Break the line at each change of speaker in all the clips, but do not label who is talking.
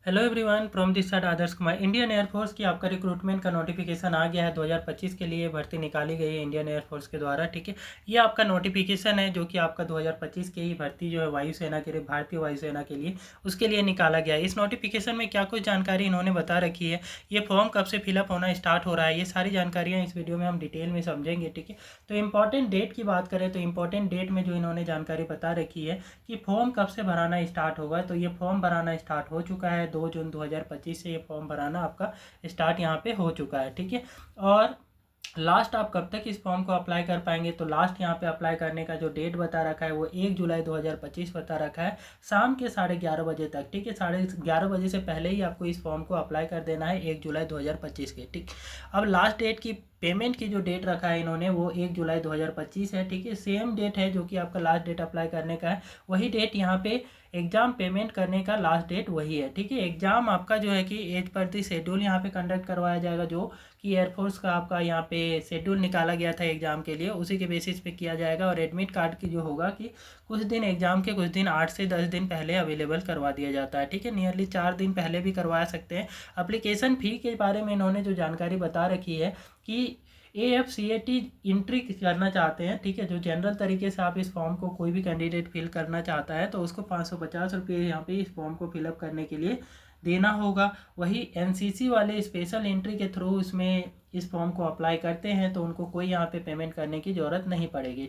Hello everyone, from this side Adarsh Kumar. Indian air force की आपका recruitment का नोटिफिकेशन आ गया है। 2025 के लिए भर्ती निकाली गई है इंडियन एयरफोर्स के द्वारा। ठीक है, ये आपका नोटिफिकेशन है जो कि आपका 2025 की ही भर्ती जो है वायुसेना के लिए, भारतीय वायुसेना के लिए, उसके लिए निकाला गया है। इस नोटिफिकेशन में क्या कुछ जानकारी इन्होंने बता रखी है, ये फॉर्म कब से फिलअप होना स्टार्ट हो रहा है, ये सारी जानकारियाँ इस वीडियो में हम डिटेल में समझेंगे। ठीक है, तो इंपॉर्टेंट डेट की बात करें तो इंपॉर्टेंट डेट में जो इन्होंने जानकारी बता रखी है कि फॉर्म कब से भराना स्टार्ट होगा, तो ये फॉर्म भराना स्टार्ट हो चुका है। 2 जून 2025 से ये फॉर्म भराना आपका स्टार्ट यहाँ पे हो चुका है। ठीक है, और लास्ट आप कब तक इस फॉर्म को अप्लाई कर पाएंगे, तो लास्ट यहाँ पे अप्लाई करने का जो डेट बता रखा है वो 1 जुलाई 2025 बता रखा है, शाम के 11:30 बजे तक। ठीक है, 11:30 बजे से पहले ही आपको इस फॉर्म को अप्लाई कर देना है 1 जुलाई 2025 के। ठीक, अब लास्ट डेट की पेमेंट की जो डेट रखा है इन्होंने वो 1 जुलाई 2025 है। ठीक है, सेम डेट है जो कि आपका लास्ट डेट अप्लाई करने का है, वही डेट यहाँ पे एग्ज़ाम पेमेंट करने का लास्ट डेट वही है। ठीक है, एग्ज़ाम आपका जो है कि एज पर दी शेड्यूल यहाँ पे कंडक्ट करवाया जाएगा, जो कि एयरफोर्स का आपका यहाँ पे शेड्यूल निकाला गया था एग्ज़ाम के लिए, उसी के बेसिस पे किया जाएगा। और एडमिट कार्ड की जो होगा कि कुछ दिन एग्ज़ाम के कुछ दिन 8 से 10 दिन पहले अवेलेबल करवा दिया जाता है। ठीक है, नियरली 4 दिन पहले भी करवा सकते हैं। अप्लीकेशन फ़ी के बारे में इन्होंने जो जानकारी बता रखी है कि AFCAT इंट्री करना चाहते हैं। ठीक है, जो जनरल तरीके से आप इस फॉर्म को कोई भी कैंडिडेट फिल करना चाहता है तो उसको 550 रुपये यहाँ पे इस फॉर्म को फिलअप करने के लिए देना होगा। वही NCC वाले स्पेशल एंट्री के थ्रू इसमें इस फॉर्म को अप्लाई करते हैं तो उनको कोई यहाँ पे पेमेंट करने की ज़रूरत नहीं पड़ेगी।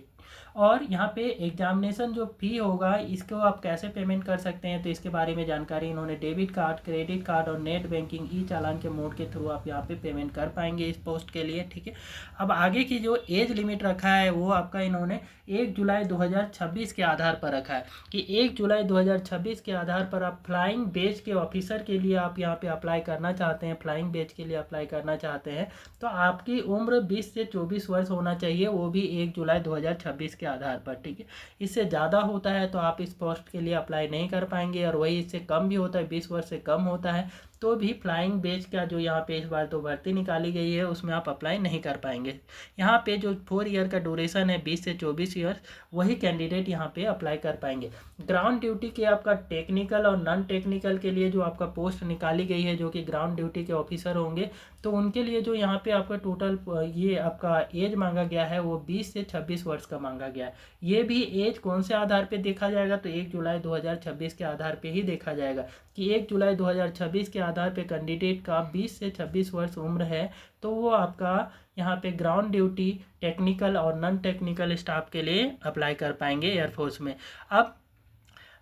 और यहाँ पे एग्जामिनेशन जो फ़ी होगा इसको आप कैसे पेमेंट कर सकते हैं, तो इसके बारे में जानकारी इन्होंने डेबिट कार्ड, क्रेडिट कार्ड और नेट बैंकिंग ई चालान के मोड के थ्रू आप यहाँ पे पेमेंट कर पाएंगे इस पोस्ट के लिए। ठीक है, अब आगे की जो एज लिमिट रखा है वो आपका इन्होंने 1 जुलाई 2026 के आधार पर रखा है कि 1 जुलाई 2026 के आधार पर आप फ्लाइंग बैच के ऑफिसर के लिए आप यहाँ पे अप्लाई करना चाहते हैं, फ्लाइंग बैच के लिए अप्लाई करना चाहते हैं तो आपकी उम्र 20 से 24 वर्ष होना चाहिए, वो भी 1 जुलाई 2026 के आधार पर। ठीक है, इससे ज़्यादा होता है तो आप इस पोस्ट के लिए अप्लाई नहीं कर पाएंगे, और वही इससे कम भी होता है, 20 वर्ष से कम होता है तो भी फ्लाइंग बैच का जो यहाँ पे इस बार तो भर्ती निकाली गई है उसमें आप अप्लाई नहीं कर पाएंगे। यहाँ पे जो 4 ईयर का ड्यूरेशन है 20 से 24 ईयर्स, वही कैंडिडेट यहाँ पे अप्लाई कर पाएंगे। ग्राउंड ड्यूटी के आपका टेक्निकल और नॉन टेक्निकल के लिए जो आपका पोस्ट निकाली गई है जो कि ग्राउंड ड्यूटी के ऑफिसर होंगे, तो उनके लिए जो यहाँ पे आपका टोटल ये आपका एज मांगा गया है वो 20 से 26 वर्ष का मांगा गया है। ये भी एज कौन से आधार पे देखा जाएगा, तो 1 जुलाई 2026 के आधार पे ही देखा जाएगा कि 1 जुलाई 2026 के आधार पे कैंडिडेट का 20 से 26 वर्ष उम्र है तो वो आपका यहाँ पे ग्राउंड ड्यूटी, टेक्निकल और नॉन टेक्निकल स्टाफ के लिए अप्लाई कर पाएंगे एयरफोर्स में। अब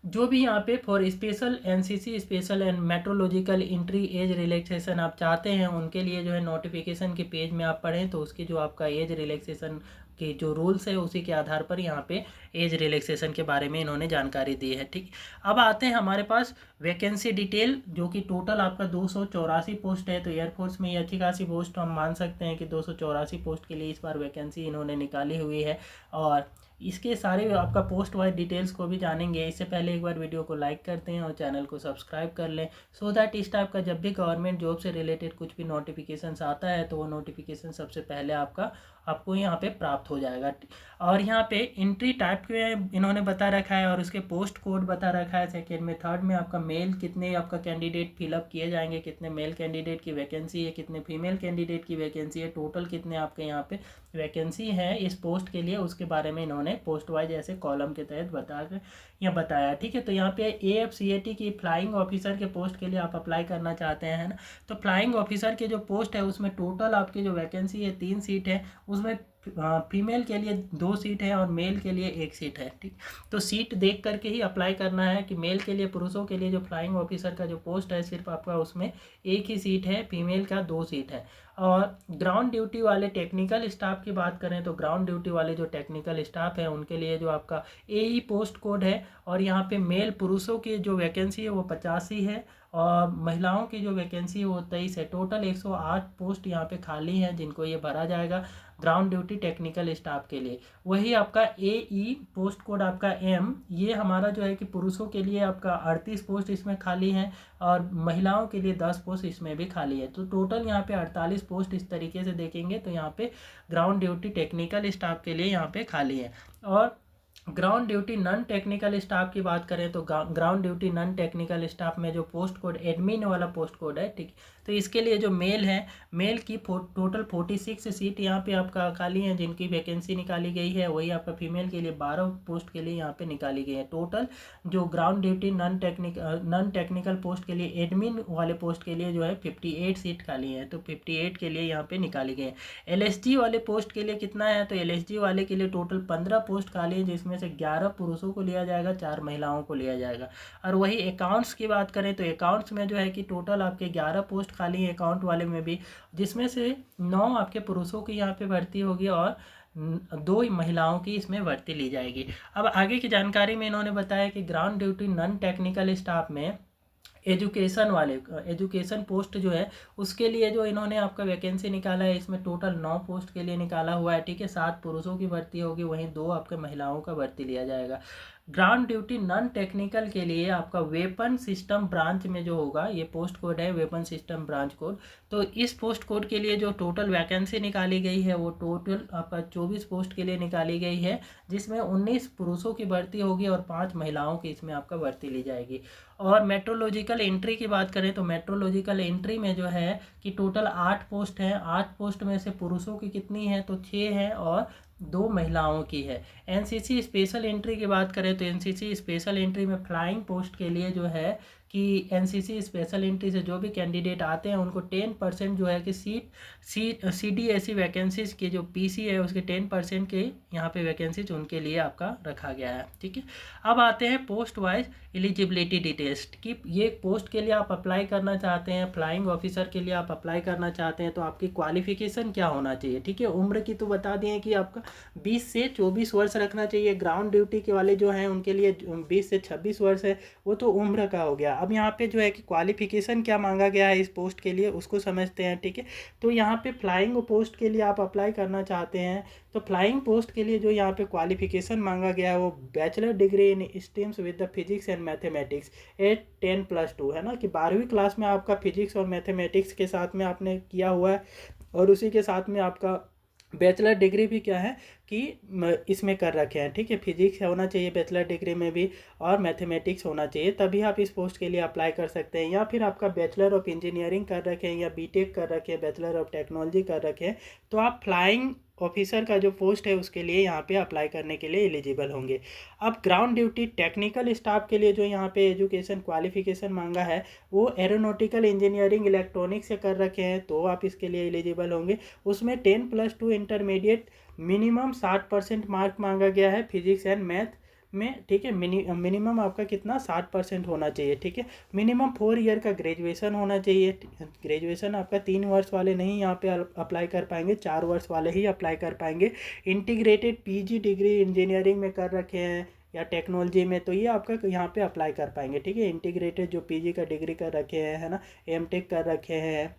जो भी यहाँ पे for special NCC special and metrological entry age relaxation आप चाहते हैं उनके लिए जो है नोटिफिकेशन के पेज में आप पढ़ें तो उसकी जो आपका एज रिलैक्सेशन के जो रूल्स है उसी के आधार पर यहाँ पे एज रिलैक्सेशन के बारे में इन्होंने जानकारी दी है। ठीक, अब आते हैं हमारे पास वैकेंसी डिटेल, जो कि टोटल आपका 284 पोस्ट है। तो एयरफोर्स में ये अच्छी खासी पोस्ट हम मान सकते हैं कि 284 पोस्ट के लिए इस बार वैकेंसी इन्होंने निकाली हुई है। और इसके सारे आपका पोस्ट वाइज डिटेल्स को भी जानेंगे, इससे पहले एक बार वीडियो को लाइक करते हैं और चैनल को सब्सक्राइब कर लें, सो दैट इस टाइप का जब भी गवर्नमेंट जॉब से रिलेटेड कुछ भी नोटिफिकेशंस आता है तो वो नोटिफिकेशन सबसे पहले आपको यहाँ पे प्राप्त हो जाएगा। और यहाँ पे एंट्री टाइप के इन्होंने बता रखा है और उसके पोस्ट कोड बता रखा है। सेकेंड में, थर्ड में आपका मेल कितने आपका कैंडिडेट फिलअप किए जाएंगे, कितने मेल कैंडिडेट की वैकेंसी है, कितने फीमेल कैंडिडेट की वैकेंसी है, टोटल कितने आपके यहाँ पे वैकेंसी है इस पोस्ट के लिए, उसके बारे में इन्होंने पोस्ट वाइज ऐसे कॉलम के तहत बताया। ठीक है, तो यहाँ पे AFCAT की फ्लाइंग ऑफिसर के पोस्ट के लिए आप अप्लाई करना चाहते हैं ना, तो फ्लाइंग ऑफिसर के जो पोस्ट है उसमें टोटल आपकी जो वैकेंसी है 3 सीट है, उसमें फीमेल के लिए 2 सीट है और मेल के लिए 1 सीट है। ठीक, तो सीट देख करके ही अप्लाई करना है कि मेल के लिए, पुरुषों के लिए जो फ्लाइंग ऑफिसर का जो पोस्ट है सिर्फ आपका उसमें 1 ही सीट है, फीमेल का 2 सीट है। और ग्राउंड ड्यूटी वाले टेक्निकल स्टाफ की बात करें तो ग्राउंड ड्यूटी वाले जो टेक्निकल स्टाफ है उनके लिए जो आपका AE पोस्ट कोड है, और यहाँ पे मेल पुरुषों की जो वैकेंसी है वो 85 है और महिलाओं की जो वैकेंसी है वो 23 है। टोटल 108 पोस्ट यहाँ पे खाली हैं जिनको ये भरा जाएगा ग्राउंड ड्यूटी टेक्निकल स्टाफ के लिए। वही आपका AE पोस्ट कोड आपका M, ये हमारा जो है कि पुरुषों के लिए आपका 38 पोस्ट इसमें खाली हैं और महिलाओं के लिए 10 पोस्ट इसमें भी खाली है। तो टोटल यहाँ पे 48 पोस्ट इस तरीके से देखेंगे तो यहाँ पे ग्राउंड ड्यूटी टेक्निकल स्टाफ के लिए यहाँ पे खाली है। और ground duty non technical staff की बात करें तो ground duty non technical staff में जो पोस्ट कोड एडमिन वाला पोस्ट कोड है, ठीक, तो इसके लिए जो मेल है, मेल की टोटल 46 सीट यहाँ पे आपका खाली हैं जिनकी वैकेंसी निकाली गई है। वही आपका फीमेल के लिए 12 पोस्ट के लिए यहाँ पे निकाली गई है। टोटल जो ground duty non technical post के लिए एडमिन वाले पोस्ट के लिए जो है 58 सीट खाली है, तो 58 के लिए यहाँ पे निकाली गई है। एलएसजी वाले पोस्ट के लिए कितना है, तो एलएसजी वाले के लिए टोटल 15 पोस्ट खाली है, जिसमें से 11 पुरुषों को लिया जाएगा, 4 महिलाओं को लिया जाएगा। और वही अकाउंट्स की बात करें तो अकाउंट्स में जो है कि टोटल आपके 11 पोस्ट खाली हैं अकाउंट वाले में भी, जिसमें से 9 आपके पुरुषों की यहाँ पे भर्ती होगी और 2 महिलाओं की इसमें भर्ती ली जाएगी। अब आगे की जानकारी में इन्होंने बताया कि ground duty non technical staff में एजुकेशन पोस्ट जो है उसके लिए जो इन्होंने आपका वैकेंसी निकाला है, इसमें टोटल 9 पोस्ट के लिए निकाला हुआ है, ठीक है। 7 पुरुषों की भर्ती होगी, वहीं 2 आपके महिलाओं का भर्ती लिया जाएगा। ग्राउंड ड्यूटी नॉन टेक्निकल के लिए आपका वेपन सिस्टम ब्रांच में जो होगा, ये पोस्ट कोड है वेपन सिस्टम ब्रांच कोड, तो इस पोस्ट कोड के लिए जो टोटल वैकेंसी निकाली गई है वो टोटल आपका 24 पोस्ट के लिए निकाली गई है, जिसमें 19 पुरुषों की भर्ती होगी और 5 महिलाओं की इसमें आपका भर्ती ली जाएगी। और मेट्रोलॉजिकल एंट्री की बात करें तो मेट्रोलॉजिकल एंट्री में जो है कि टोटल 8 पोस्ट हैं। 8 पोस्ट में से पुरुषों की कितनी है, तो 6 हैं और 2 महिलाओं की है। एनसीसी स्पेशल एंट्री की बात करें तो एनसीसी स्पेशल एंट्री में फ्लाइंग पोस्ट के लिए जो है कि एनसीसी स्पेशल एंट्री से जो भी कैंडिडेट आते हैं उनको 10% जो है कि सीडीएसई वैकेंसीज की जो पीसी है उसके 10% के यहाँ पे वैकेंसीज उनके लिए आपका रखा गया है, ठीक है। अब आते हैं पोस्ट वाइज एलिजिबिलिटी डिटेल्स कि ये पोस्ट के लिए आप अप्लाई करना चाहते हैं, फ्लाइंग ऑफिसर के लिए आप अप्लाई करना चाहते हैं तो आपकी क्वालिफिकेशन क्या होना चाहिए, ठीक है। उम्र की तो बता दिए कि आपका 20 से 24 वर्ष रखना चाहिए। ग्राउंड ड्यूटी के वाले जो हैं उनके लिए 20 से 26 वर्ष है, वो तो उम्र का हो गया। अब यहाँ पे जो है कि क्वालिफिकेशन क्या मांगा गया है इस पोस्ट के लिए उसको समझते हैं, ठीक है। तो यहाँ पे फ्लाइंग पोस्ट के लिए आप अप्लाई करना चाहते हैं तो फ्लाइंग पोस्ट के लिए जो यहाँ पे क्वालिफिकेशन मांगा गया है वो bachelor degree in streams with the physics and mathematics eight 10+2 है ना, कि 12वीं क्लास में आपका फिजिक्स और मैथमेटिक्स के साथ में आपने किया हुआ है और उसी के साथ में आपका बैचलर डिग्री भी क्या है कि इसमें कर रखे हैं, ठीक है। फिजिक्स होना चाहिए बैचलर डिग्री में भी और मैथमेटिक्स होना चाहिए, तभी आप इस पोस्ट के लिए अप्लाई कर सकते हैं। या फिर आपका बैचलर ऑफ इंजीनियरिंग कर रखे हैं या बीटेक कर रखे हैं, बैचलर ऑफ टेक्नोलॉजी कर रखे हैं, तो आप फ्लाइंग ऑफिसर का जो पोस्ट है उसके लिए यहाँ पे अप्लाई करने के लिए एलिजिबल होंगे। अब ग्राउंड ड्यूटी टेक्निकल स्टाफ के लिए जो यहाँ पे एजुकेशन क्वालिफिकेशन मांगा है वो एरोनॉटिकल इंजीनियरिंग इलेक्ट्रॉनिक्स से कर रखे हैं तो आप इसके लिए एलिजिबल होंगे। उसमें 10+2 इंटरमीडिएट मिनिमम 60% मार्क मांगा गया है फिजिक्स एंड मैथ में, ठीक है। मिनिमम आपका कितना 60% होना चाहिए, ठीक है। मिनिमम 4 ईयर का ग्रेजुएशन होना चाहिए। ग्रेजुएशन आपका 3 वर्ष वाले नहीं यहाँ पे अप्लाई कर पाएंगे, 4 वर्ष वाले ही अप्लाई कर पाएंगे। इंटीग्रेटेड पीजी डिग्री इंजीनियरिंग में कर रखे हैं या टेक्नोलॉजी में तो ये आपका यहाँ पे अप्लाई कर पाएंगे, ठीक है। इंटीग्रेटेड जो पीजी का डिग्री कर रखे हैं है ना, एमटेक कर रखे हैं,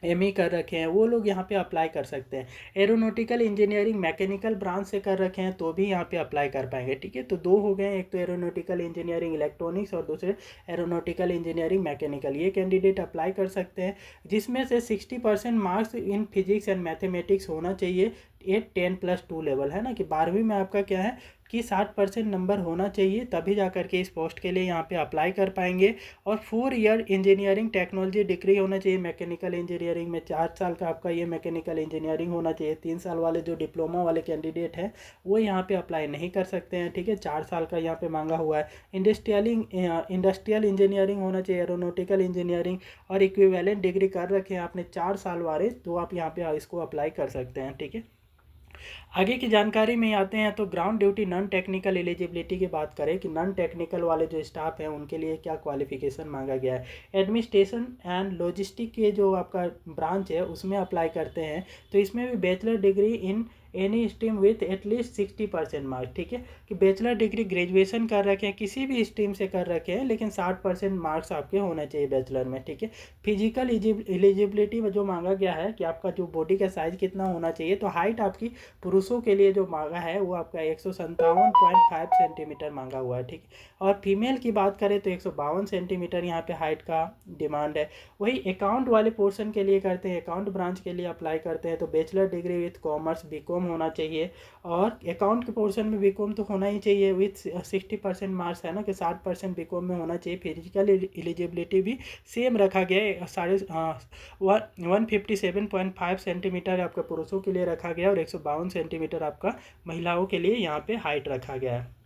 एमई कर रखे हैं, वो लोग यहाँ पे अप्लाई कर सकते हैं। एरोनॉटिकल इंजीनियरिंग मैकेनिकल ब्रांच से कर रखे हैं तो भी यहाँ पे अप्लाई कर पाएंगे, ठीक है। तो 2 हो गए, एक तो एरोनॉटिकल इंजीनियरिंग इलेक्ट्रॉनिक्स और दूसरे एरोनॉटिकल इंजीनियरिंग मैकेनिकल। ये कैंडिडेट अप्लाई कर सकते हैं जिसमें से 60% marks in physics and mathematics होना चाहिए 10+2 लेवल, है ना, कि 12वीं में आपका क्या है कि 60% नंबर होना चाहिए, तभी जा कर के इस पोस्ट के लिए यहाँ पे अप्लाई कर पाएंगे। और 4 ईयर इंजीनियरिंग टेक्नोलॉजी डिग्री होना चाहिए। मैकेनिकल इंजीनियरिंग में 4 साल का आपका ये मैकेनिकल इंजीनियरिंग होना चाहिए। 3 साल वाले जो डिप्लोमा वाले कैंडिडेट हैं वो यहाँ पे अप्लाई नहीं कर सकते हैं, ठीक है। 4 साल का यहाँ पे मांगा हुआ है। इंडस्ट्रियल इंजीनियरिंग होना चाहिए, एरोनॉटिकल इंजीनियरिंग और इक्विवेलेंट डिग्री कर रखे हैं आपने 4 साल वाले, तो आप यहाँ पे इसको अप्लाई कर सकते हैं, ठीक है। आगे की जानकारी में आते हैं तो ground duty non technical eligibility की बात करें कि नॉन टेक्निकल वाले जो स्टाफ हैं उनके लिए क्या क्वालिफिकेशन मांगा गया है। एडमिनिस्ट्रेशन एंड लॉजिस्टिक के जो आपका ब्रांच है उसमें अप्लाई करते हैं तो इसमें भी bachelor degree in any stream with at least 60% marks, ठीक है, कि बैचलर डिग्री ग्रेजुएशन कर रखे हैं किसी भी स्ट्रीम से कर रखे हैं लेकिन 60% मार्क्स आपके होने चाहिए बैचलर में, ठीक है। फिजिकल एलिजिबिलिटी में जो मांगा गया है कि आपका जो बॉडी का साइज कितना होना चाहिए, तो हाइट आपकी पुरुषों के लिए जो मांगा है वो आपका 157.5 सेंटीमीटर मांगा हुआ है, ठीक है। और फीमेल की बात करें तो 152 सेंटीमीटर यहाँ पे हाइट का डिमांड है। वही अकाउंट वाले पोर्शन के लिए करते हैं, अकाउंट ब्रांच के लिए अप्लाई करते हैं तो bachelor degree with commerce BCom BCom होना चाहिए, और अकाउंट के पोर्शन में बीकॉम तो होना ही चाहिए विथ 60% मार्क्स, है ना कि 60% बीकॉम में होना चाहिए। फिजिकल एलिजिबिलिटी भी सेम रखा गया है, 157.5 सेंटीमीटर आपका पुरुषों के लिए रखा गया और 152 सेंटीमीटर आपका महिलाओं के लिए यहाँ पे हाइट रखा गया है।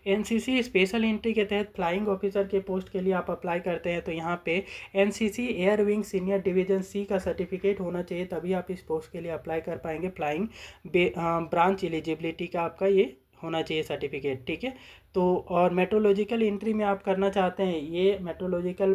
एनसीसी स्पेशल एंट्री के तहत फ्लाइंग ऑफिसर के पोस्ट के लिए आप अप्लाई करते हैं तो यहाँ पे NCC air wing senior division C का सर्टिफिकेट होना चाहिए, तभी आप इस पोस्ट के लिए अप्लाई कर पाएंगे। फ्लाइंग ब्रांच एलिजिबिलिटी का आपका ये होना चाहिए सर्टिफिकेट, ठीक है। तो और मेट्रोलॉजिकल एंट्री में आप करना चाहते हैं, ये मेट्रोलॉजिकल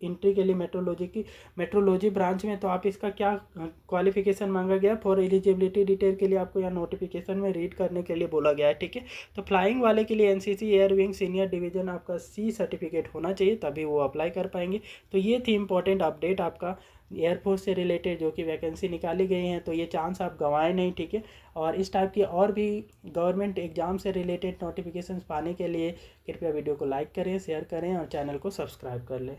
एंट्री के लिए मेट्रोलॉजी ब्रांच में, तो आप इसका क्या क्वालिफिकेशन मांगा गया फॉर एलिजिबिलिटी डिटेल के लिए आपको यहाँ नोटिफिकेशन में रीड करने के लिए बोला गया है, ठीक है। तो फ्लाइंग वाले के लिए NCC air wing senior division आपका सी सर्टिफिकेट होना चाहिए, तभी वो अप्लाई कर पाएंगे। तो ये थी इंपॉर्टेंट अपडेट आपका एयरफोर्स से रिलेटेड, जो कि वैकेंसी निकाली गई हैं, तो ये चांस आप गंवाएं नहीं, ठीक है। और इस टाइप की और भी गवर्नमेंट एग्जाम से रिलेटेड नोटिफिकेशंस पाने के लिए कृपया वीडियो को लाइक करें, शेयर करें और चैनल को सब्सक्राइब कर लें।